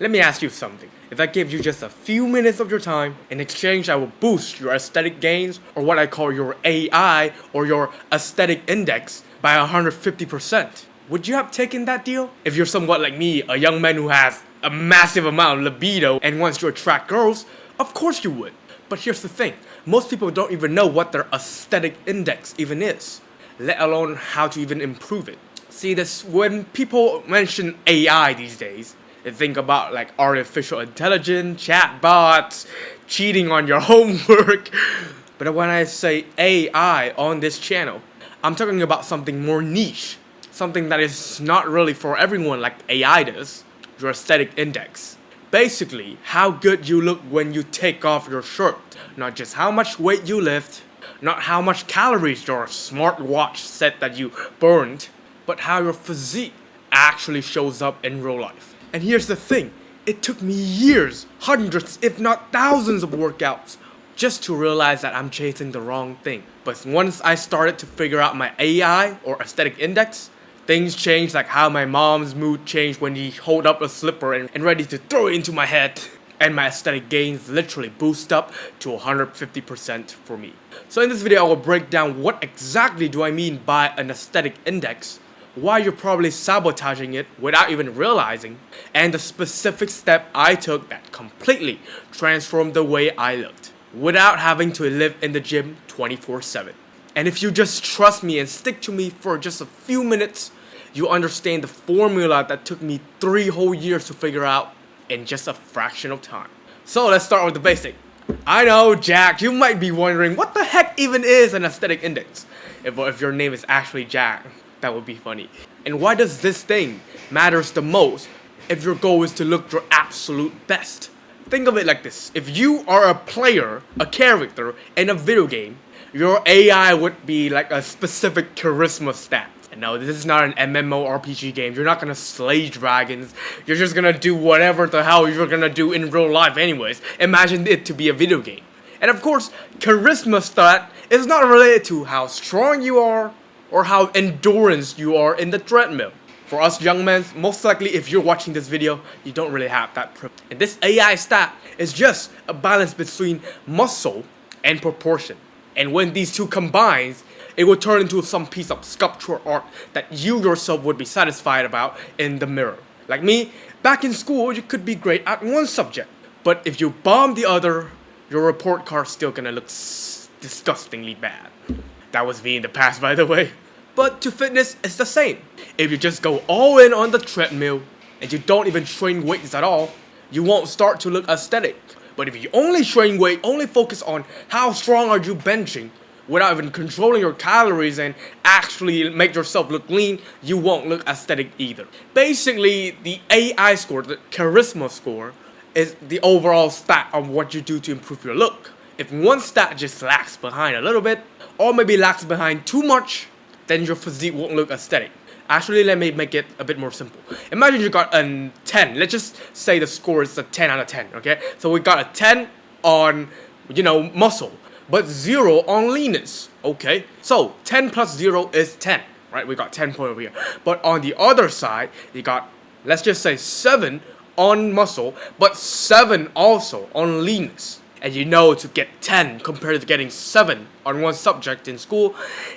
Let me ask you something. If I give you just a few minutes of your time, in exchange I will boost your aesthetic gains, or what I call your AI, or your aesthetic index, by 150%. Would you have taken that deal? If you're somewhat like me, a young man who has a massive amount of libido and wants to attract girls, of course you would. But here's the thing, most people don't even know what their aesthetic index even is, let alone how to even improve it. See, this when people mention AI these days, they think about like artificial intelligence, chatbots, cheating on your homework. But when I say AI on this channel, I'm talking about something more niche, something that is not really for everyone like AI does, your aesthetic index. Basically, how good you look when you take off your shirt, not just how much weight you lift, not how much calories your smartwatch said that you burned, but how your physique actually shows up in real life. And here's the thing, it took me years, hundreds if not thousands of workouts just to realize that I'm chasing the wrong thing. But once I started to figure out my AI or aesthetic index, things changed, like how my mom's mood changed when he hold up a slipper and ready to throw it into my head. And my aesthetic gains literally boost up to 150% for me. So in this video I will break down what exactly do I mean by an aesthetic index, why you're probably sabotaging it without even realizing, and the specific step I took that completely transformed the way I looked, without having to live in the gym 24/7. And if you just trust me and stick to me for just a few minutes, you understand the formula that took me 3 whole years to figure out in just a fraction of time. So let's start with the basic. I know, Jack, you might be wondering what the heck even is an aesthetic index? If your name is actually Jack, that would be funny. And why does this thing matters the most if your goal is to look your absolute best? Think of it like this. If you are a player, a character in a video game, your AI would be like a specific charisma stat. And no, this is not an MMORPG game. You're not gonna slay dragons. You're just gonna do whatever the hell you're gonna do in real life anyways. Imagine it to be a video game. And of course, charisma stat is not related to how strong you are or how endurance you are in the treadmill. For us young men, most likely if you're watching this video, you don't really have that privilege. And this AI stat is just a balance between muscle and proportion. And when these two combines, it will turn into some piece of sculptural art that you yourself would be satisfied about in the mirror. Like me, back in school, you could be great at one subject, but if you bomb the other, your report card's still gonna look disgustingly bad. That was me in the past, by the way. But to fitness, it's the same. If you just go all in on the treadmill, and you don't even train weights at all, you won't start to look aesthetic. But if you only train weight, only focus on how strong are you benching, without even controlling your calories and actually make yourself look lean, you won't look aesthetic either. Basically, the AI score, the charisma score, is the overall stat of what you do to improve your look. If one stat just lags behind a little bit, or maybe lags behind too much, then your physique won't look aesthetic. Actually, let me make it a bit more simple. Imagine you got a 10. Let's just say the score is a 10 out of 10, okay? So we got a 10 on, muscle, but 0 on leanness, okay? So 10 plus 0 is 10, right? We got 10 point over here. But on the other side, you got, let's just say 7 on muscle, but 7 also on leanness. And to get 10 compared to getting 7 on one subject in school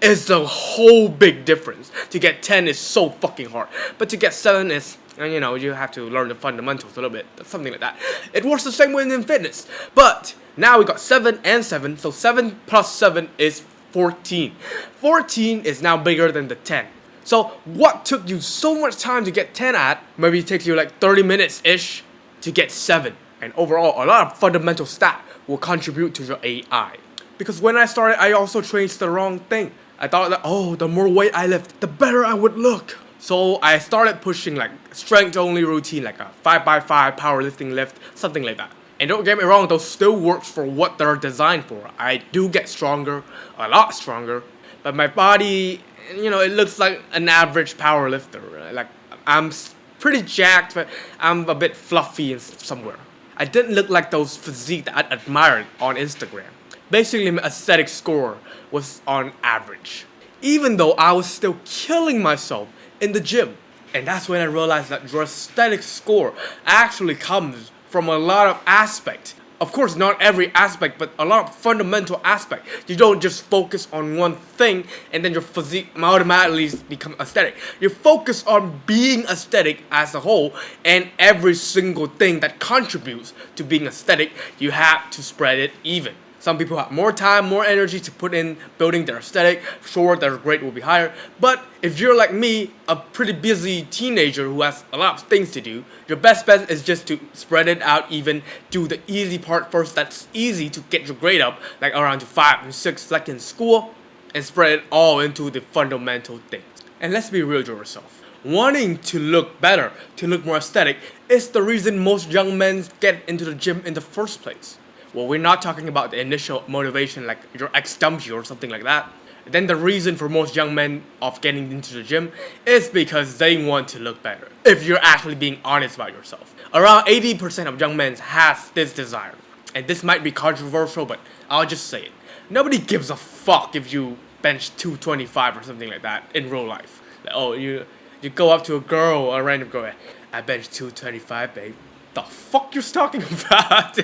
is the whole big difference. To get 10 is so fucking hard. But to get 7 is, you have to learn the fundamentals a little bit. Something like that. It works the same way in fitness. But now we got 7 and 7. So 7 plus 7 is 14. 14 is now bigger than the 10. So what took you so much time to get 10 at, maybe it takes you like 30 minutes-ish to get 7. And overall, a lot of fundamental stat will contribute to your AI. Because when I started, I also trained the wrong thing. I thought that, the more weight I lift, the better I would look. So I started pushing like strength only routine, like a 5x5 powerlifting lift, something like that. And don't get me wrong, those still works for what they're designed for. I do get stronger, a lot stronger, but my body, it looks like an average powerlifter. Like I'm pretty jacked, but I'm a bit fluffy somewhere. I didn't look like those physique that I admired on Instagram. Basically, my aesthetic score was on average, even though I was still killing myself in the gym. And that's when I realized that your aesthetic score actually comes from a lot of aspects. Of course, not every aspect, but a lot of fundamental aspect. You don't just focus on one thing and then your physique automatically become aesthetic. You focus on being aesthetic as a whole, and every single thing that contributes to being aesthetic, you have to spread it even. Some people have more time, more energy to put in building their aesthetic. Sure, their grade will be higher. But if you're like me, a pretty busy teenager who has a lot of things to do, your best bet is just to spread it out even. Do the easy part first that's easy to get your grade up, like around to 5 and 6 like in school, and spread it all into the fundamental things. And let's be real to yourself. Wanting to look better, to look more aesthetic, is the reason most young men get into the gym in the first place. Well, we're not talking about the initial motivation like your ex dumped you or something like that. Then the reason for most young men of getting into the gym is because they want to look better. If you're actually being honest about yourself. Around 80% of young men has this desire. And this might be controversial, but I'll just say it. Nobody gives a fuck if you bench 225 or something like that in real life. Like, oh, you go up to a girl, a random girl, I bench 225, babe. The fuck you're talking about?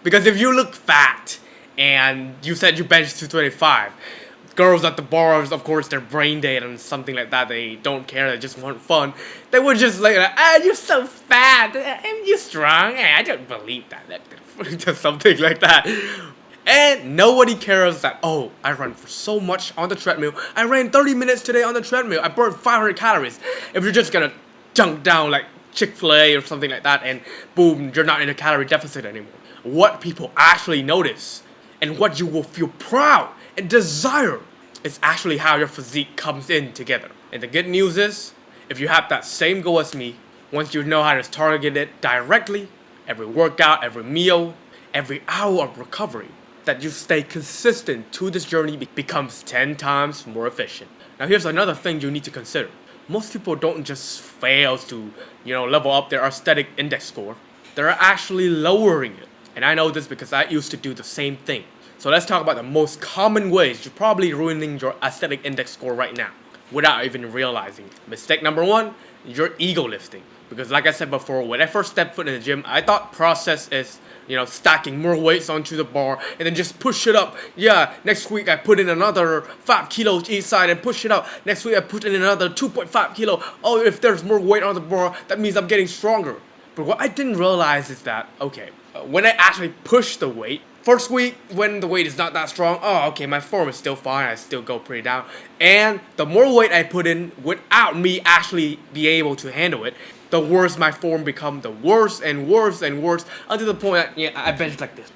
Because if you look fat and you said you bench 225, girls at the bars, of course, they're brain dead and something like that. They don't care. They just want fun. They would just like, you're so fat. Am you strong? I don't believe that. Just something like that. And nobody cares that, oh, I run for so much on the treadmill. I ran 30 minutes today on the treadmill. I burned 500 calories. If you're just gonna junk down like Chick-fil-A or something like that and boom, you're not in a calorie deficit anymore. What people actually notice and what you will feel proud and desire is actually how your physique comes in together. And the good news is, if you have that same goal as me, once you know how to target it directly, every workout, every meal, every hour of recovery, that you stay consistent to this journey becomes 10 times more efficient. Now here's another thing you need to consider. Most people don't just fail to, level up their aesthetic index score. They're actually lowering it. And I know this because I used to do the same thing. So let's talk about the most common ways you're probably ruining your aesthetic index score right now without even realizing it. Mistake number 1, you're ego lifting. Because like I said before, when I first stepped foot in the gym, I thought process is, stacking more weights onto the bar and then just push it up. Yeah, next week I put in another 5 kilos each side and push it up. Next week I put in another 2.5 kilo. Oh, if there's more weight on the bar, that means I'm getting stronger. But what I didn't realize is that, when I actually push the weight, first week when the weight is not that strong, my form is still fine, I still go pretty down. And the more weight I put in without me actually be able to handle it, the worse my form become, the worse and worse and worse, until the point that I bench like this.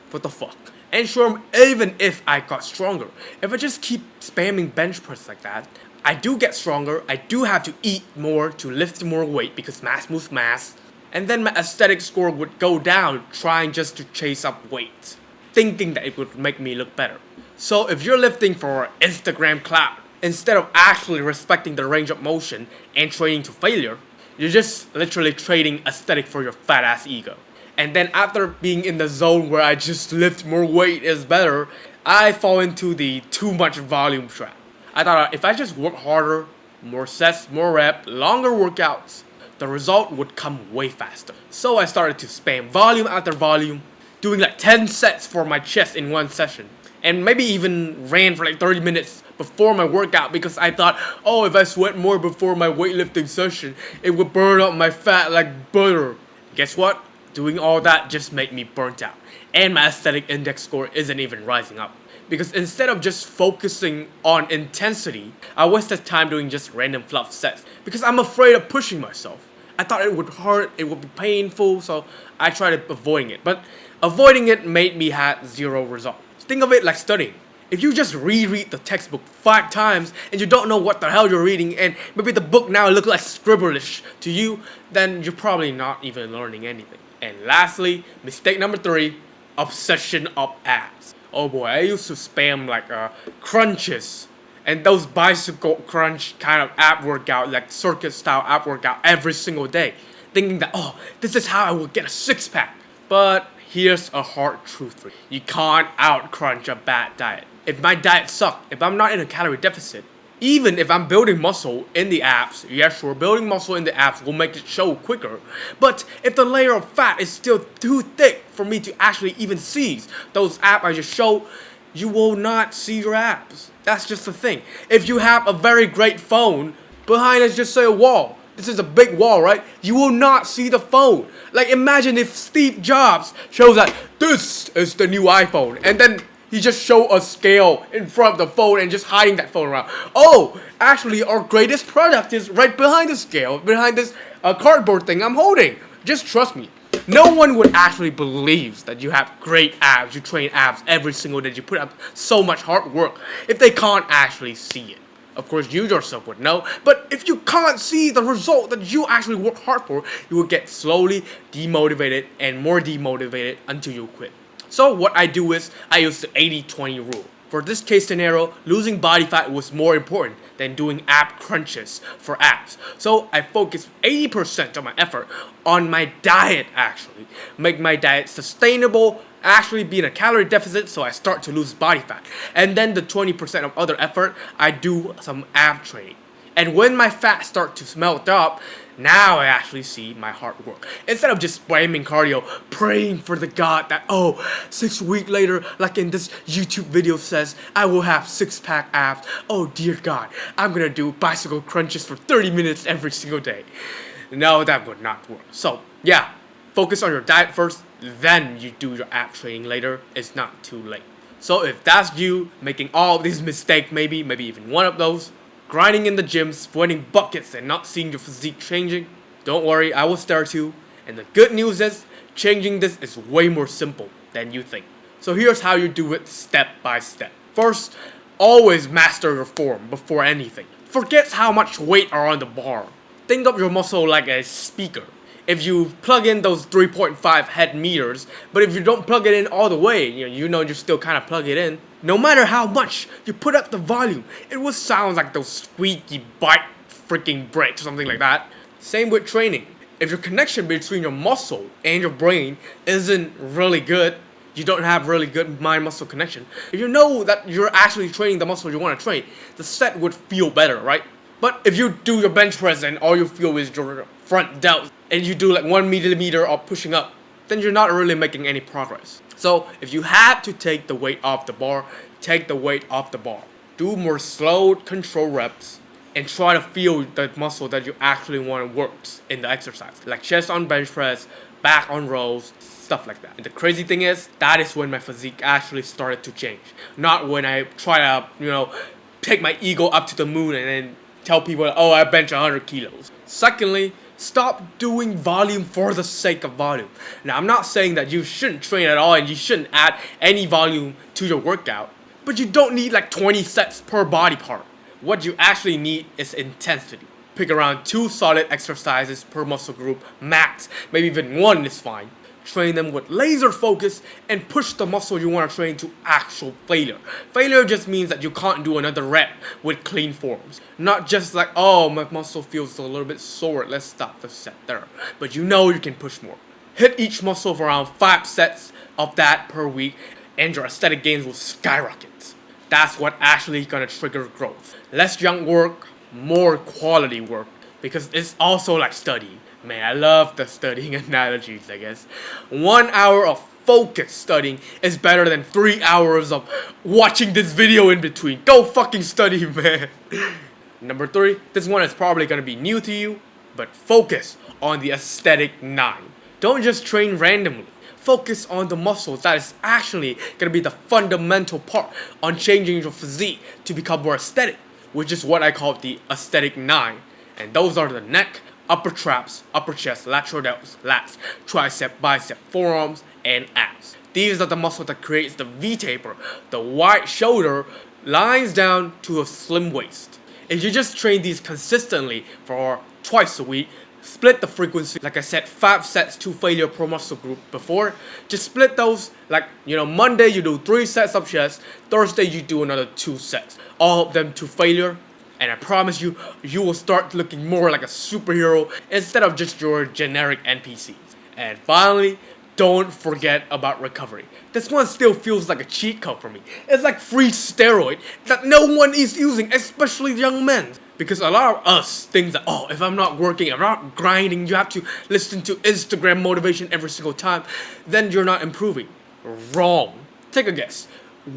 What the fuck? And sure, even if I got stronger, if I just keep spamming bench press like that, I do get stronger, I do have to eat more to lift more weight because mass moves mass. And then my aesthetic score would go down trying just to chase up weight, thinking that it would make me look better. So if you're lifting for Instagram clout, instead of actually respecting the range of motion and training to failure, you're just literally trading aesthetic for your fat ass ego. And then after being in the zone where I just lift more weight is better, I fall into the too much volume trap. I thought if I just work harder, more sets, more reps, longer workouts, the result would come way faster. So I started to spam volume after volume, doing like 10 sets for my chest in one session. And maybe even ran for like 30 minutes before my workout because I thought, if I sweat more before my weightlifting session, it would burn up my fat like butter. Guess what? Doing all that just made me burnt out. And my aesthetic index score isn't even rising up. Because instead of just focusing on intensity, I wasted time doing just random fluff sets. Because I'm afraid of pushing myself. I thought it would hurt, it would be painful, so I tried avoiding it. But avoiding it made me have 0 results. Think of it like studying. If you just reread the textbook 5 times and you don't know what the hell you're reading and maybe the book now looks like scribbleish to you, then you're probably not even learning anything. And lastly, mistake number 3, obsession of abs. Oh boy, I used to spam like crunches and those bicycle crunch kind of ab workout, like circuit style ab workout every single day, thinking that, this is how I will get a 6-pack. But here's a hard truth for you. You can't out crunch a bad diet. If my diet sucks, if I'm not in a calorie deficit, Even if I'm building muscle in the abs, yes, sure, building muscle in the abs will make it show quicker. But if the layer of fat is still too thick for me to actually even see those abs I just showed, you will not see your abs. That's just the thing. If you have a very great phone, behind us just say a wall. This is a big wall, right? You will not see the phone. Like imagine if Steve Jobs shows that this is the new iPhone, and then he just show a scale in front of the phone and just hiding that phone around. Oh, actually our greatest product is right behind the scale, behind this cardboard thing I'm holding. Just trust me. No one would actually believe that you have great abs, you train abs every single day, you put up so much hard work if they can't actually see it. Of course, you yourself would know, but if you can't see the result that you actually work hard for, you will get slowly demotivated and more demotivated until you quit. So what I do is, I use the 80-20 rule. For this case scenario, losing body fat was more important than doing ab crunches for abs. So I focus 80% of my effort on my diet actually. Make my diet sustainable, actually be in a calorie deficit so I start to lose body fat. And then the 20% of other effort, I do some ab training. And when my fat starts to melt up, now I actually see my hard work. Instead of just blaming cardio, praying for the God that, 6 weeks later, like in this YouTube video says, I will have 6-pack abs. Oh dear God, I'm gonna do bicycle crunches for 30 minutes every single day. No, that would not work. So yeah, focus on your diet first, then you do your ab training later. It's not too late. So if that's you, making all these mistakes, maybe even one of those, grinding in the gym, sweating buckets and not seeing your physique changing, don't worry, I will start too. And the good news is, changing this is way more simple than you think. So here's how you do it step by step. First, always master your form before anything. Forget how much weight are on the bar. Think of your muscle like a speaker. If you plug in those 3.5 head meters, but if you don't plug it in all the way, you still kind of plug it in, no matter how much you put up the volume, it will sound like those squeaky bike freaking brakes or something like that. Same with training. If your connection between your muscle and your brain isn't really good, you don't have really good mind-muscle connection, if you know that you're actually training the muscle you want to train, the set would feel better, right? But if you do your bench press and all you feel is your front delt, and you do like 1 millimeter of pushing up, then you're not really making any progress. So if you had to take the weight off the bar, take the weight off the bar. Do more slow control reps and try to feel the muscle that you actually want to work in the exercise. Like chest on bench press, back on rows, stuff like that. And the crazy thing is, that is when my physique actually started to change. Not when I try to, take my ego up to the moon and then tell people, I bench 100 kilos. Secondly, stop doing volume for the sake of volume. Now, I'm not saying that you shouldn't train at all and you shouldn't add any volume to your workout, but you don't need like 20 sets per body part. What you actually need is intensity. Pick around 2 solid exercises per muscle group, max, maybe even 1 is fine. Train them with laser focus and push the muscle you want to train to actual failure. Failure just means that you can't do another rep with clean forms. Not just like, my muscle feels a little bit sore, let's stop the set there. But you can push more. Hit each muscle for around 5 sets of that per week and your aesthetic gains will skyrocket. That's what actually gonna trigger growth. Less junk work, more quality work, because it's also like studying. Man, I love the studying analogies, I guess. 1 hour of focused studying is better than 3 hours of watching this video in between. Go fucking study, man. Number 3, this one is probably gonna be new to you, but focus on the aesthetic 9. Don't just train randomly. Focus on the muscles that is actually gonna be the fundamental part on changing your physique to become more aesthetic, which is what I call the aesthetic 9. And those are the neck, upper traps, upper chest, lateral delts, lats, tricep, bicep, forearms, and abs. These are the muscles that creates the V-taper, the wide shoulder lines down to a slim waist. If you just train these consistently for twice a week, split the frequency, like I said, 5 sets to failure per muscle group before, just split those, like, Monday you do 3 sets of chest, Thursday you do another 2 sets, all of them to failure. And I promise you, you will start looking more like a superhero instead of just your generic NPCs. And finally, don't forget about recovery. This one still feels like a cheat code for me. It's like free steroid that no one is using, especially young men. Because a lot of us think that, oh, if I'm not working, if I'm not grinding, you have to listen to Instagram motivation every single time, then you're not improving. Wrong. Take a guess.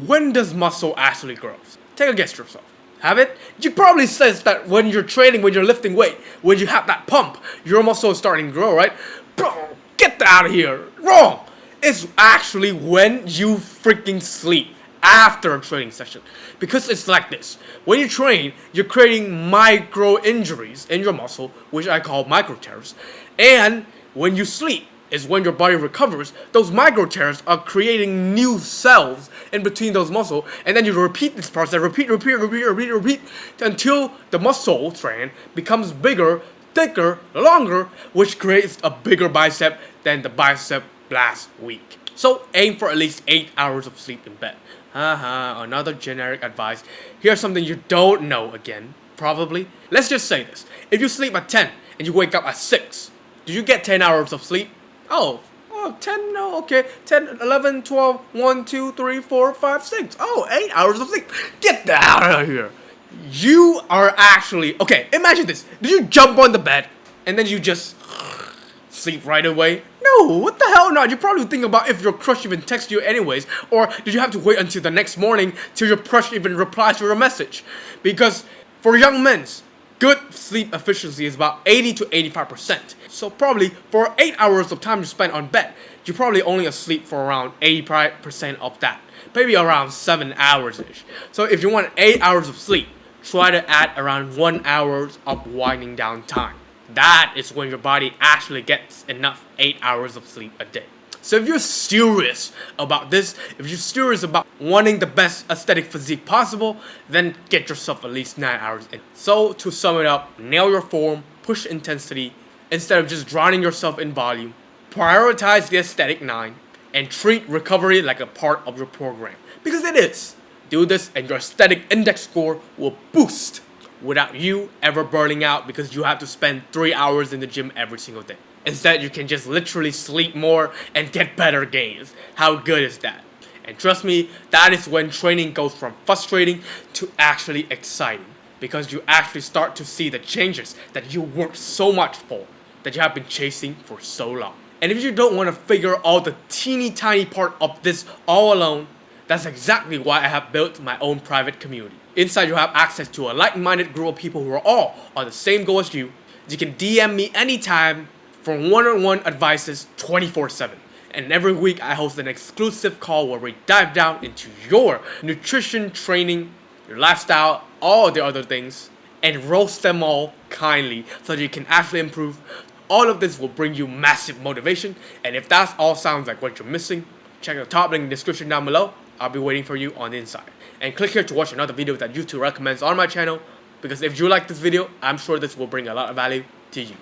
When does muscle actually grow? Take a guess yourself. Have it? You probably says that when you're training, when you're lifting weight, when you have that pump, your muscle is starting to grow, right? Bro, get that out of here. Wrong. It's actually when you freaking sleep after a training session. Because it's like this. When you train, you're creating micro injuries in your muscle, which I call micro tears. And when you sleep, is when your body recovers, those micro tears are creating new cells in between those muscles, and then you repeat this process, repeat, until the muscle strand becomes bigger, thicker, longer, which creates a bigger bicep than the bicep last week. So aim for at least 8 hours of sleep in bed. Another generic advice. Here's something you don't know again, probably. Let's just say this. If you sleep at 10 and you wake up at 6, did you get 10 hours of sleep? Oh, 10, no, okay. 10, 11, 12, 1, 2, 3, 4, 5, 6. Oh, 8 hours of sleep. Get that out of here. You are actually, okay, imagine this. Did you jump on the bed and then you just sleep right away? No, what the hell not? You probably think about if your crush even texts you anyways, or did you have to wait until the next morning till your crush even replies to your message? Because for young men, good sleep efficiency is about 80 to 85%. So probably for 8 hours of time you spend on bed, you're probably only asleep for around 85% of that. Maybe around 7 hours-ish. So if you want 8 hours of sleep, try to add around 1 hour of winding down time. That is when your body actually gets enough 8 hours of sleep a day. So if you're serious about this, if you're serious about wanting the best aesthetic physique possible, then get yourself at least 9 hours in. So to sum it up, nail your form, push intensity, instead of just drowning yourself in volume. Prioritize the aesthetic 9, and treat recovery like a part of your program. Because it is. Do this and your aesthetic index score will boost without you ever burning out because you have to spend 3 hours in the gym every single day. Instead, you can just literally sleep more and get better gains. How good is that? And trust me, that is when training goes from frustrating to actually exciting. Because you actually start to see the changes that you worked so much for, that you have been chasing for so long. And if you don't want to figure all the teeny tiny part of this all alone, that's exactly why I have built my own private community. Inside you have access to a like-minded group of people who are all on the same goal as you. You can DM me anytime for one-on-one advices 24/7. And every week I host an exclusive call where we dive down into your nutrition, training, your lifestyle, all the other things, and roast them all kindly so that you can actually improve. All of this will bring you massive motivation, and if that all sounds like what you're missing, check the top link in the description down below. I'll be waiting for you on the inside. And click here to watch another video that YouTube recommends on my channel, because if you like this video, I'm sure this will bring a lot of value to you.